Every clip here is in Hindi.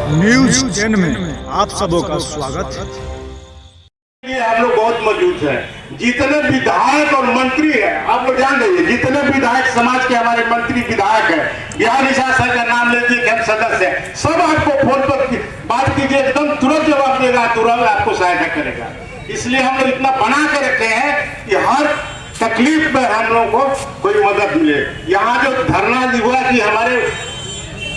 न्यूज 10 में आप सबों का स्वागत है। आप लोग बहुत मौजूद हैं। जितने विधायक और मंत्री हैं आप लोग जान लीजिए, जितने विधायक समाज के हमारे मंत्री विधायक हैं, बिहार निशा सर का नाम लेते हैं, सदस्य हैं, सब आपको फोन पर बात कीजिए, एकदम तुरंत जवाब देगा, तुरंत आपको सहायता करेगा। इसलिए हम लोग इतना बना के रखे हैं कि हर तकलीफ में हम लोगों को कोई मदद मिले। यहाँ जो धरना हुआ कि हमारे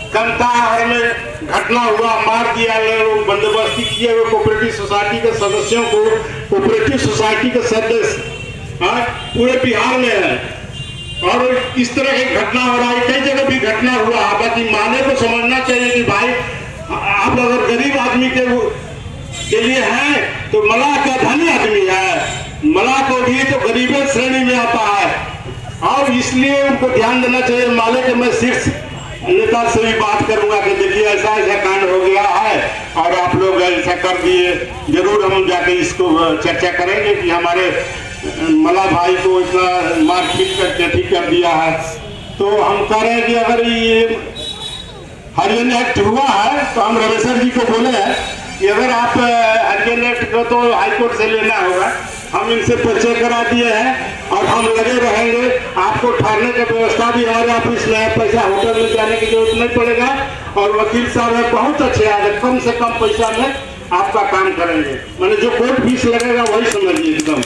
कंताहर में घटना हुआ, मार दिया लोग, बंदोबस्ती किए हुए कोऑपरेटिव सोसाइटी के सदस्यों को, कोऑपरेटिव सोसाइटी के सदस्य पूरे बिहार में है और इस तरह की घटना हो रहा है। कई जगह भी घटना हुआ है। बाकी माने को समझना चाहिए कि भाई आप अगर गरीब आदमी के लिए हैं तो मलाह का धनी आदमी है, मलाह को भी तो गरीबी श्रेणी में आता है और इसलिए उनको ध्यान देना चाहिए। माले के मैं शीर्ष नेता से भी बात करूंगा कि देखिए ऐसा ऐसा कांड हो गया है और आप लोग ऐसा कर दिए। जरूर हम जाके इसको चर्चा करेंगे कि हमारे मला भाई को इतना मारपीट करके ठीक कर दिया है। तो हम कह रहे हैं कि अगर ये हरियाणा एक्ट हुआ है तो हम रमेश्वर जी को बोले हैं कि अगर आप हरियाणा एक्ट को तो हाईकोर्ट से लेना होगा। हम इनसे परिचय करा दिए हैं और हम लगे रहेंगे। आपको ठहरने की व्यवस्था भी हमारे ऑफिस में है, पैसा होटल में जाने की जरूरत नहीं पड़ेगा और वकील साहब है बहुत अच्छे हैं, कम से कम पैसा में आपका काम करेंगे। मैंने जो कोर्ट फीस लगेगा वही समझिए एकदम।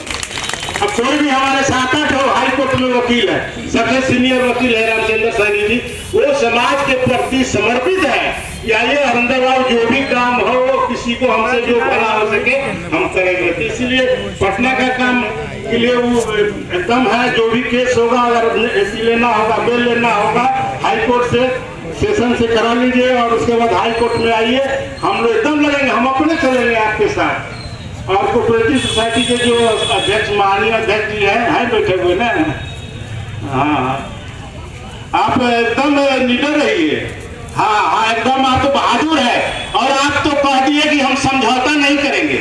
अब कोई भी हमारे साथ जो हाई कोर्ट में वकील है, सबसे सीनियर वकील है रामचंद्र सैनी जी, वो समाज के प्रति समर्पित है। या ये हरिंदर जो भी काम हो, किसी को हमसे जो भला हो सके हम करेंगे। तो इसलिए पटना का काम के लिए वो एकदम है। जो भी केस होगा, अगर एसी लेना होगा, बेल लेना होगा, हाई कोर्ट से सेशन से करा लीजिए और उसके बाद हाई कोर्ट में आइए। हम लोग एकदम लगेंगे, हम अपने चलेंगे आपके साथ। और कोऑपरेटिव सोसाइटी के जो अध्यक्ष माननीय अध्यक्ष जी हैं बैठे हुए ना, हाँ आप एकदम निडर रहिए। हाँ एकदम आप तो बहादुर है और आप तो कह दिए कि हम समझौता नहीं करेंगे।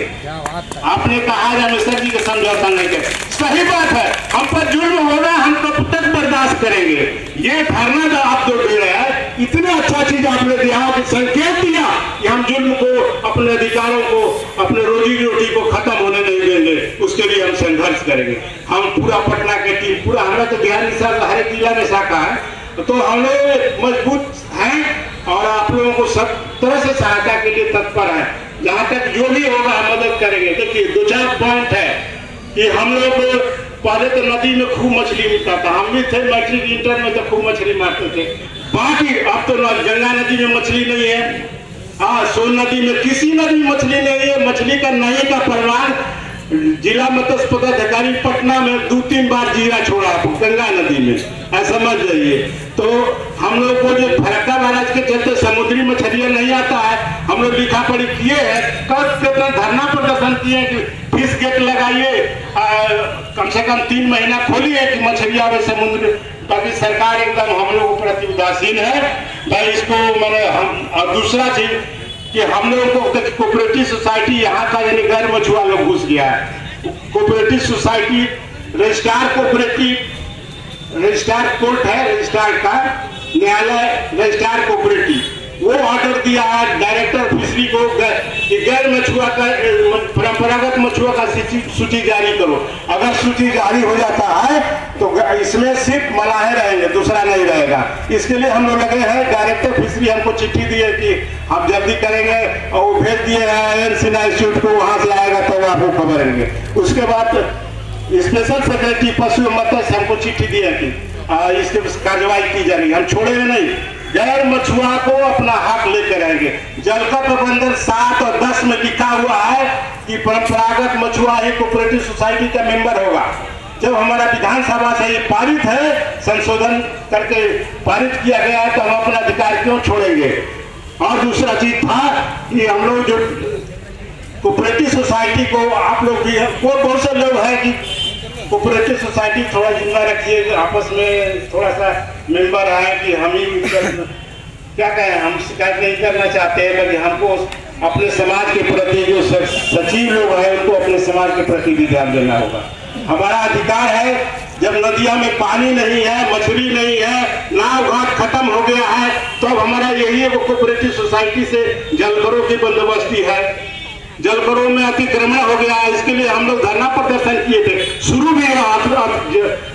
आपने कहा रामेश्वर जी का समझौता नहीं करेंगे, सही बात है। हम पर जुल्म होगा, हम कब तक बर्दाश्त करेंगे। ये धरना जो आप जो दे रहे हैं, इतना अच्छा चीज आपने दिया कि संकेत दिया कि हम जुल्म को, अपने अधिकारों को, अपने रोजी रोटी को खत्म होने नहीं देंगे। उसके लिए हम संघर्ष करेंगे। हम पूरा पटना के टीम, पूरा हमारा तो बिहार निशा हर जिला में शाखा है, तो हम लोग मजबूत हैं और आप लोगों को सब तरह से सहायता के लिए तत्पर है। जहाँ तक जो भी होगा हम मदद करेंगे। देखिए 2-4 पॉइंट है कि हम लोग पहले तो नदी में खूब मछली मिलता था, हम भी थे मैट्रिक इंटर में तो खूब मछली मारते थे। बाकी अब तो गंगा नदी में मछली नहीं है, हाँ सोन नदी में, किसी नदी में मछली नहीं है। मछली का नहीं का परिमाण जिला मत्स्य पदाधिकारी पटना में 2-3 बार जीरा छोड़ा गंगा नदी में, ऐसा समझ जाइए। तो हम लोग को जो फरक्का महाराज के चलते समुद्री मछलियां नहीं आता है, हम लोग लिखा पढ़ी किए हैं। कल कितना धरना प्रदर्शन किए कि फिश गेट लगाइए, कम से कम 3 महीना खोलिए कि मछलियां आवे समुद्र। बाकी सरकार एकदम हम लोगों के प्रति उदासीन है भाई। इसको मैंने हम और दूसरा चीज कि हम लोगों को कोऑपरेटिव सोसाइटी यहाँ का यानी गैर मछुआ लोग घुस गया है। Cooperative society registrar cooperative, registrar court है, रजिस्ट्रार का न्यायालय, रजिस्ट्रार कोऑपरेटिव, वो ऑर्डर दिया है डायरेक्टर फिशरी को कि गैर मछुआ का, परंपरागत मछुआ का सूची जारी करो। अगर सूची जारी हो जाता है तो इसमें सिर्फ मलाहे रहेंगे, दूसरा नहीं रहेगा। इसके लिए हम लोग लगे हैं। डायरेक्टर फिशरी हमको चिट्ठी दी है कि हम जल्दी करेंगे और वो भेज दिए हैं इंस्टीट्यूट को, वहां से आएगा तो आपको खबर देंगे। उसके बाद स्पेशल सेक्रेटरी पशु मत्स्य हमको चिट्ठी दी है कि इसके कार्रवाई की जा रही है। हम छोड़ेंगे नहीं, गैर मछुआ को अपना हक लेकर आएंगे। जल का प्रबंधन 7 और 10 में लिखा हुआ है कि परंपरागत मछुआ ही कोऑपरेटिव सोसाइटी का मेंबर होगा। जब हमारा विधानसभा से ये पारित है, संशोधन करके पारित किया गया है, तो हम अपना अधिकार क्यों छोड़ेंगे। और दूसरा चीज था कि हम लोग जो कोऑपरेटिव सोसाइटी को, आप लोग भी बहुत से लोग हैं कि कोऑपरेटिव सोसाइटी थोड़ा जिम्मा रखिए, आपस में थोड़ा सा मेंबर आए कि हम ही क्या कहें, हम शिकायत नहीं करना चाहते हैं, लेकिन हमको अपने समाज के प्रति जो सचिव लोग हैं उनको अपने समाज के प्रति भी ध्यान देना होगा। हमारा अधिकार है जब नदियों में पानी नहीं है, मछली नहीं है, नाव घाट खत्म हो गया है, तो अब हमारा यही एक कोऑपरेटिव सोसाइटी से जलकरों की बंदोबस्ती है। जलकरों में अतिक्रमण हो गया है, इसके लिए हम लोग धरना प्रदर्शन किए थे। शुरू भी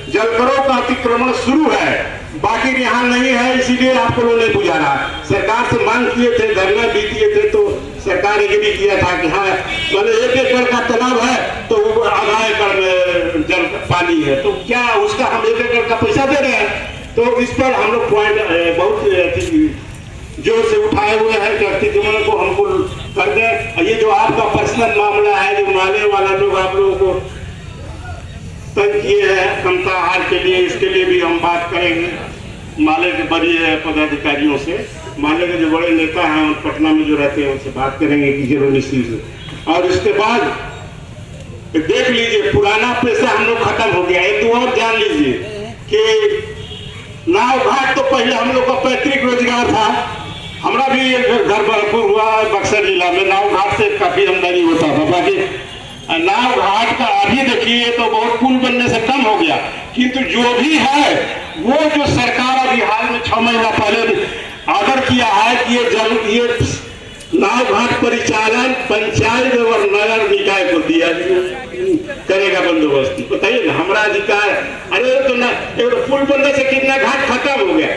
जलकरों का अतिक्रमण शुरू है, बाकी यहाँ नहीं है, इसीलिए आपको लोग नहीं बुझा रहा। सरकार से मांग किए थे, धरना भी किए थे, तो सरकार एग्री किया था कि हाँ मतलब 1 एकड़ का तालाब है तो आधा एकड़ में जल पानी है, तो क्या उसका हम 1 एकड़ का पैसा दे रहे हैं। तो इस पर हम लोग पॉइंट बहुत जोर से उठाए हुए हैं कि अतिक्रमण को हमको कर दें। ये जो आपका पर्सनल मामला है, जो नाले वाला जो आप लोगों को तंग किए हैं कमता आहार के लिए, इसके लिए भी हम बात करेंगे माले के बड़ी पदाधिकारियों से। माले के जो बड़े नेता हैं पटना में जो रहते हैं उनसे बात करेंगे कि जरूर निश्चित से। और इसके बाद देख लीजिए पुराना पैसा हम लोग खत्म हो गया। एक तो और जान लीजिए कि नाव घाट तो पहले हम लोग का पैतृक रोजगार था। हमारा भी घर भरपूर हुआ बक्सर जिला में, नाव घाट से काफी आमदनी होता था। बाकी नाव घाट का अभी देखिए तो बहुत पुल बनने से कम हो गया, किंतु जो भी है वो जो सरकार अभी हाल में 6 महीना पहले ऑर्डर किया है कि ये नाव घाट परिचालन पंचायत और नगर निकाय को दिया करेगा बंदोबस्ती। बताइए ना, हमारा अधिकार। अरे तो ना पुल बनने से कितना घाट खत्म हो गया,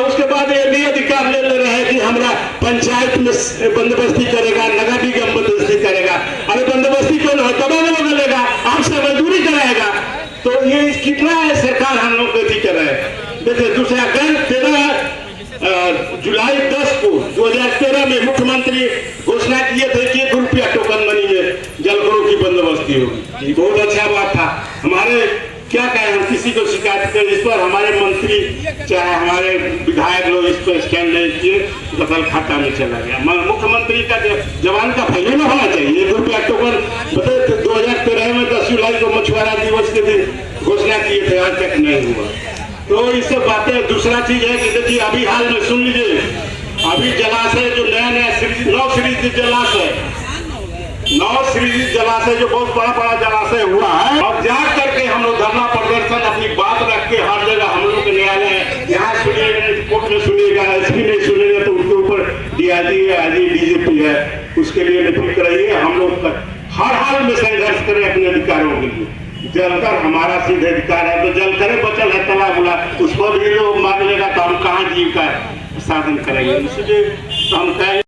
उसके बाद ये भी अधिकार ले रहे हैं कि हमारा पंचायत में बंदोबस्ती करेगा, नगर निगम बंदोबस्ती करेगा। अरे बंदोबस्ती कौन है, दबाव मिलेगा, आपसे मजदूरी कराएगा। तो ये कितना है सरकार हम लोग गति कर रहे हैं। देखिए दूसरा जुलाई 10 को 2013 में मुख्यमंत्री घोषणा किए थे कि 1 रुपया टोकन मनी में जलकरों की बंदोबस्ती होगी। बहुत अच्छा बात था। हमारे क्या कहें, हम किसी को शिकायत करें, इस पर हमारे मंत्री चाहे हमारे विधायक लोग इस पर स्टैंड नहीं किए, दखल खाता में चला गया। मुख्यमंत्री का जवान का पहले में होना चाहिए 1 रुपया टोकन। बताए 2013 में 10 जुलाई को मछुआरा दिवस के दिन घोषणा किए थे, आज तक नहीं हुआ। तो इस सब बातें। दूसरा चीज है कि देखिए अभी हाल में सुन लीजिए, अभी जलाशय जो नया 9 सीरीज जलाशय जो बहुत बड़ा जलाशय हुआ है, और जा करके हम लोग धरना प्रदर्शन अपनी बात रख के हर जगह हम लोग के न्यायालय यहाँ सुनिएगा, कोर्ट में सुनिएगा, एसपी नहीं सुनेगा तो उनके ऊपर डीआईजी है, डीजीपी है, उसके लिए निफिक्र रहिए। हम लोग हर हाल में संघर्ष करें अपने अधिकारों के लिए। जलकर हमारा सीधे अधिकार है, तो जलकर बचल है तालाब बुला, उसको भी लोग मार लेगा तो हम कहाँ जीव का साधन करेंगे। इसलिए हम कहें